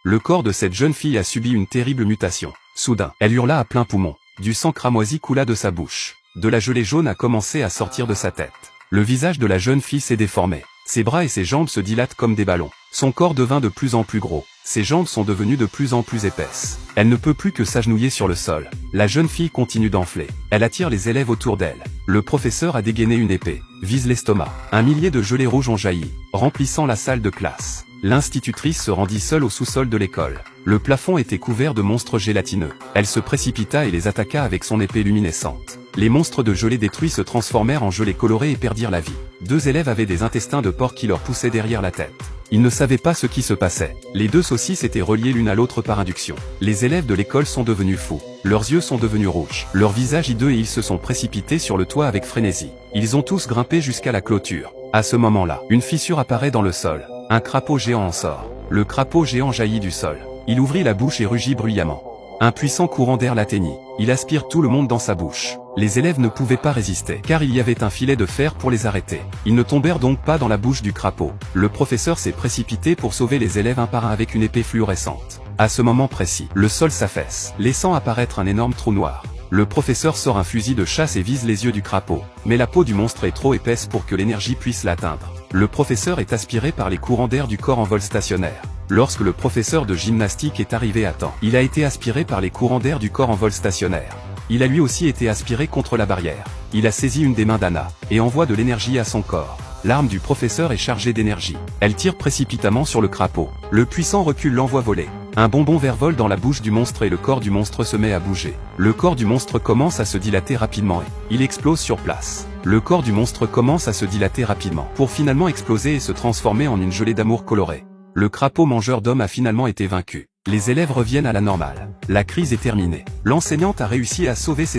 Le corps de cette jeune fille a subi une terrible mutation. Soudain, elle hurla à plein poumon. Du sang cramoisi coula de sa bouche. De la gelée jaune a commencé à sortir de sa tête. Le visage de la jeune fille s'est déformé. Ses bras et ses jambes se dilatent comme des ballons. Son corps devint de plus en plus gros. Ses jambes sont devenues de plus en plus épaisses. Elle ne peut plus que s'agenouiller sur le sol. La jeune fille continue d'enfler. Elle attire les élèves autour d'elle. Le professeur a dégainé une épée. Vise l'estomac. Un millier de gelées rouges ont jailli, remplissant la salle de classe. L'institutrice se rendit seule au sous-sol de l'école. Le plafond était couvert de monstres gélatineux. Elle se précipita et les attaqua avec son épée luminescente. Les monstres de gelée détruits se transformèrent en gelée colorée et perdirent la vie. 2 élèves avaient des intestins de porc qui leur poussaient derrière la tête. Ils ne savaient pas ce qui se passait. Les 2 saucisses étaient reliées l'une à l'autre par induction. Les élèves de l'école sont devenus fous. Leurs yeux sont devenus rouges. Leurs visages hideux et ils se sont précipités sur le toit avec frénésie. Ils ont tous grimpé jusqu'à la clôture. À ce moment-là, une fissure apparaît dans le sol. Un crapaud géant en sort. Le crapaud géant jaillit du sol. Il ouvrit la bouche et rugit bruyamment. Un puissant courant d'air l'atteignit. Il aspire tout le monde dans sa bouche. Les élèves ne pouvaient pas résister, car il y avait un filet de fer pour les arrêter. Ils ne tombèrent donc pas dans la bouche du crapaud. Le professeur s'est précipité pour sauver les élèves un par un avec une épée fluorescente. À ce moment précis, le sol s'affaisse, laissant apparaître un énorme trou noir. Le professeur sort un fusil de chasse et vise les yeux du crapaud. Mais la peau du monstre est trop épaisse pour que l'énergie puisse l'atteindre. Le professeur est aspiré par les courants d'air du corps en vol stationnaire. Lorsque le professeur de gymnastique est arrivé à temps, il a été aspiré par les courants d'air du corps en vol stationnaire. Il a lui aussi été aspiré contre la barrière. Il a saisi une des mains d'Anna, et envoie de l'énergie à son corps. L'arme du professeur est chargée d'énergie. Elle tire précipitamment sur le crapaud. Le puissant recul l'envoie voler. Un bonbon vert vole dans la bouche du monstre et le corps du monstre se met à bouger. Le corps du monstre commence à se dilater rapidement et il explose sur place. Le corps du monstre commence à se dilater rapidement, pour finalement exploser et se transformer en une gelée d'amour colorée. Le crapaud mangeur d'hommes a finalement été vaincu. Les élèves reviennent à la normale. La crise est terminée. L'enseignante a réussi à sauver ses